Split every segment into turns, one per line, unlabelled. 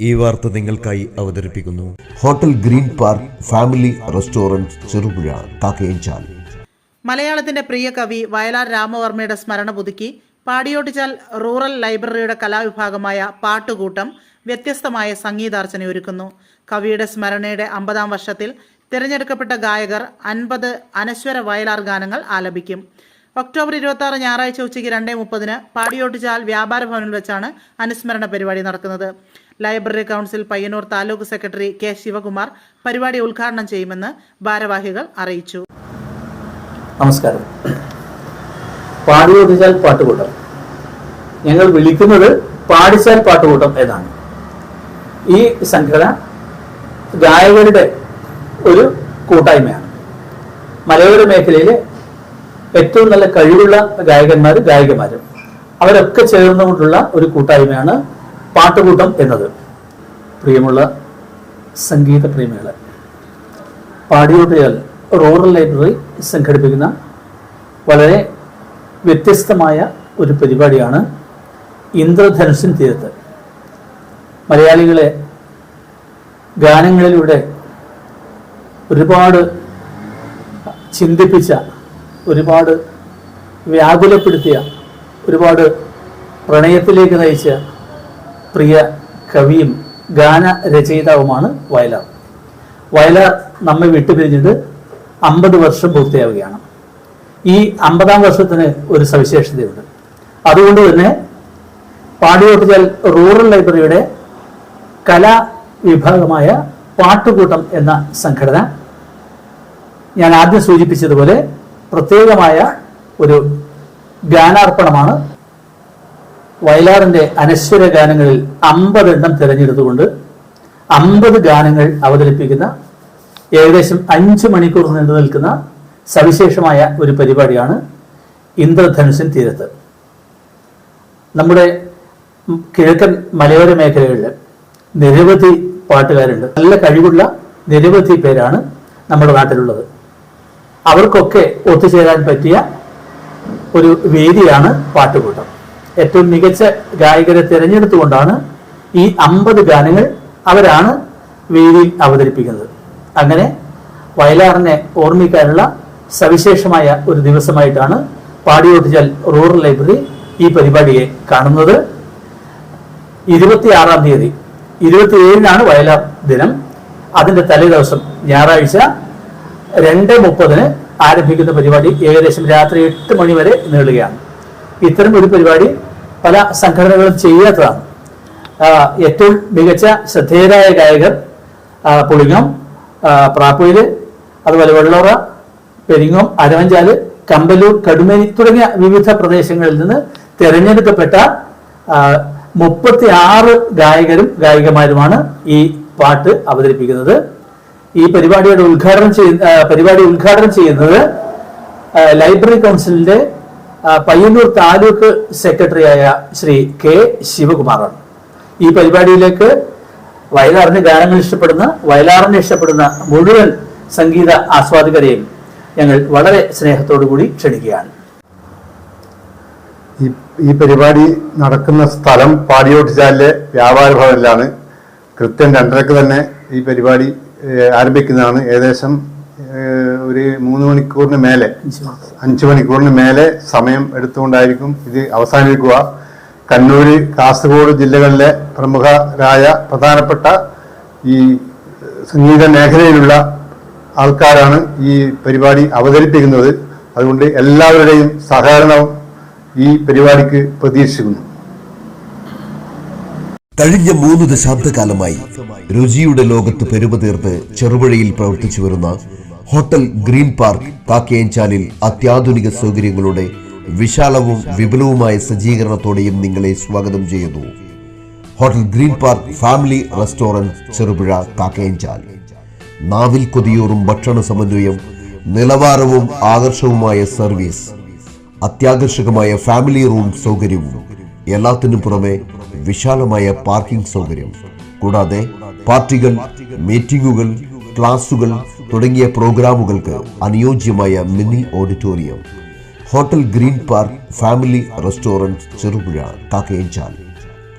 ഈ വാർത്ത നിങ്ങൾക്കായി അവതരിപ്പിക്കുന്നു hotel green park family restaurant, Cherupuzha, Kakkayanchal.
മലയാളത്തിന്റെ പ്രിയ കവി വയലാർ രാമവർമ്മയുടെ സ്മരണ പുതുക്കി പാടിയോട്ടിച്ചാൽ റൂറൽ ലൈബ്രറിയുടെ കലാവിഭാഗമായ പാട്ടുകൂട്ടം വ്യത്യസ്തമായ സംഗീതാർച്ചനയൊരുക്കുന്നു. കവിയുടെ സ്മരണയുടെ 50-ാം വർഷത്തിൽ തിരഞ്ഞെടുക്കപ്പെട്ട ഗായകർ 50 അനശ്വര വയലാർ ഗാനങ്ങൾ ആലപിക്കും. ഒക്ടോബർ 26 ഞായറാഴ്ച ഉച്ചയ്ക്ക് 2:30 പാടിയോട്ടിച്ചാൽ വ്യാപാര ഭവനിൽ വെച്ചാണ് അനുസ്മരണ പരിപാടി നടക്കുന്നത്. Library council Payyanur taluk secretary K Sivakumar പരിപാടി ഉദ്ഘാടനം ചെയ്യുമെന്ന് ഭാരവാഹികൾ അറിയിച്ചു.
നമസ്കാരം. പാടിയോട്ടിച്ചാൽ പാട്ടുകൂട്ടം ഞങ്ങൾ വിളിക്കുന്നത് പാടിച്ചാൽ പാട്ടുകൂട്ടം എന്നാണ്. ഈ സംഘടന ഗായകരുടെ ഒരു കൂട്ടായ്മയാണ്. മലയോര മേഖലയിലെ ഏറ്റവും നല്ല കഴിവുള്ള ഗായികമാരും അവരൊക്കെ ചേർന്നുകൊണ്ടുള്ള ഒരു കൂട്ടായ്മയാണ് പാട്ടുകൂട്ടം എന്നത്. പ്രിയമുള്ള സംഗീത പ്രേമികളെ, പാടിയോട്ടിച്ചാൽ റൂറൽ ലൈബ്രറി സംഘടിപ്പിക്കുന്ന വളരെ വ്യത്യസ്തമായ ഒരു പരിപാടിയാണ് ഇന്ദ്രധനുസിൻ തീരത്ത്. മലയാളികളെ ഗാനങ്ങളിലൂടെ ഒരുപാട് ചിന്തിപ്പിച്ച, ഒരുപാട് വ്യാകുലപ്പെടുത്തിയ, ഒരുപാട് പ്രണയത്തിലേക്ക് നയിച്ച പ്രിയ കവിയും ഗാനരചയിതാവുമാണ് വയലാർ. വയലാർ നമ്മെ വിട്ടുപിരിഞ്ഞിട്ട് 50 വർഷം പൂർത്തിയാവുകയാണ്. ഈ 50-ാം വർഷത്തിന് ഒരു സവിശേഷതയുണ്ട്. അതുകൊണ്ട് തന്നെ പാടിയോട്ടിച്ചാൽ റൂറൽ ലൈബ്രറിയുടെ കലാവിഭാഗമായ പാട്ടുകൂട്ടം എന്ന സംഘടന ഞാൻ ആദ്യം സൂചിപ്പിച്ചതുപോലെ പ്രത്യേകമായ ഒരു ഗാനാർപ്പണമാണ്. വയലാറിന്റെ അനശ്വര ഗാനങ്ങളിൽ 50 എണ്ണം തിരഞ്ഞെടുത്തുകൊണ്ട് 50 ഗാനങ്ങൾ അവതരിപ്പിക്കുന്ന ഏകദേശം 5 മണിക്കൂർ നീണ്ടു നിൽക്കുന്ന സവിശേഷമായ ഒരു പരിപാടിയാണ് ഇന്ദ്രധനുസിൻ തീരത്ത്. നമ്മുടെ കിഴക്കൻ മലയോര മേഖലകളിൽ നിരവധി പാട്ടുകാരുണ്ട്. നല്ല കഴിവുള്ള നിരവധി പേരാണ് നമ്മുടെ നാട്ടിലുള്ളത്. അവർക്കൊക്കെ ഒത്തുചേരാൻ പറ്റിയ ഒരു വേദിയാണ് പാട്ടുകൂട്ടം. ഏറ്റവും മികച്ച ഗായകരെ തിരഞ്ഞെടുത്തുകൊണ്ടാണ് ഈ 50 ഗാനങ്ങൾ അവരാണ് വേദിയിൽ അവതരിപ്പിക്കുന്നത്. അങ്ങനെ വയലാറിനെ ഓർമ്മിക്കാനുള്ള സവിശേഷമായ ഒരു ദിവസമായിട്ടാണ് പാടിയോട്ടിച്ചാൽ റൂറൽ ലൈബ്രറി ഈ പരിപാടിയെ കാണുന്നത്. 26-ാം തീയതി 27-നാണ് വയലാർ ദിനം. അതിന്റെ തലേ ദിവസം ഞായറാഴ്ച 2:30 ആരംഭിക്കുന്ന പരിപാടി ഏകദേശം രാത്രി 8 മണി വരെ നീളുകയാണ്. ഇത്തരം ഒരു പരിപാടി പല സംഘടനകളും ചെയ്യാത്തതാണ്. ഏറ്റവും മികച്ച ശ്രദ്ധേയരായ ഗായകർ പുളിങ്ങം, പ്രാപ്പൂര്, അതുപോലെ വെള്ളോറ, പെരിങ്ങോം, അരവഞ്ചാല്, കമ്പലൂർ, കടുമേനി തുടങ്ങിയ വിവിധ പ്രദേശങ്ങളിൽ നിന്ന് തിരഞ്ഞെടുക്കപ്പെട്ട 36 ഗായകരും ഗായികമാരുമാണ് ഈ പാട്ട് അവതരിപ്പിക്കുന്നത്. ഈ പരിപാടി ഉദ്ഘാടനം ചെയ്യുന്നത് ലൈബ്രറി കൗൺസിലിന്റെ പയ്യന്നൂർ താലൂക്ക് സെക്രട്ടറിയായ ശ്രീ കെ ശിവകുമാറാണ്. ഈ പരിപാടിയിലേക്ക് വയലാറിന് ഗാനങ്ങൾ ഇഷ്ടപ്പെടുന്ന, വയലാറിനെ ഇഷ്ടപ്പെടുന്ന മുഴുവൻ സംഗീത ആസ്വാദകരെയും ഞങ്ങൾ വളരെ സ്നേഹത്തോടു കൂടി ക്ഷണിക്കുകയാണ്.
ഈ പരിപാടി നടക്കുന്ന സ്ഥലം പാടിയോട്ടിച്ചാലിലെ വ്യാപാര ഭവനിലാണ്. കൃത്യം 2:30 തന്നെ ഈ പരിപാടി ആരംഭിക്കുന്നതാണ്. ഏകദേശം ഒരു 3 മണിക്കൂറിന് മേലെ, 5 മണിക്കൂറിന് മേലെ സമയം എടുത്തുകൊണ്ടായിരിക്കും ഇത് അവസാനിപ്പിക്കുക. കണ്ണൂര്, കാസർഗോഡ് ജില്ലകളിലെ പ്രമുഖരായ പ്രധാനപ്പെട്ട ഈ സംഗീത മേഖലയിലുള്ള ആൾക്കാരാണ് ഈ പരിപാടി അവതരിപ്പിക്കുന്നത്. അതുകൊണ്ട് എല്ലാവരുടെയും സഹകരണം ഈ പരിപാടിക്ക് പ്രതീക്ഷിക്കുന്നു.
കഴിഞ്ഞ 3 ദശാബ്ദകാലമായി രുചിയുടെ ലോകത്ത് പെരുമതീർത്ത് ചെറുപുഴയിൽ പ്രവർത്തിച്ചു വരുന്ന ഹോട്ടൽ ഗ്രീൻ പാർക്ക് കാക്കയഞ്ചാലിൽ അത്യാധുനിക സൗകര്യങ്ങളുടെ വിശാലവും വിപുലവുമായ സജ്ജീകരണത്തോടെയും നിങ്ങളെ സ്വാഗതം ചെയ്യുന്നു. Hotel green park family restaurant, Cherupuzha, Kakkayanchal. നാവിൽ കൊതിയൂറും ഭക്ഷണ സമന്വയം, നിലവാരവും ആകർഷകവുമായ സർവീസ്, അത്യാകർഷകമായ ഫാമിലി റൂം സൗകര്യവും, എല്ലാത്തിനും പുറമെ വിശാലമായ പാർക്കിംഗ് സൗകര്യം, കൂടാതെ പാർട്ടികൾ, മീറ്റിംഗുകൾ, ക്ലാസുകൾ തുടങ്ങിയ പ്രോഗ്രാമുകൾക്ക് അനുയോജ്യമായ mini auditorium. Hotel green park family restaurant, Cherupuzha, Kakkayanchal.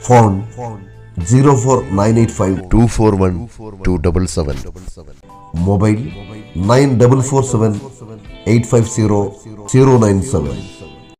Phone 04985241277. Mobile 9447 850 097.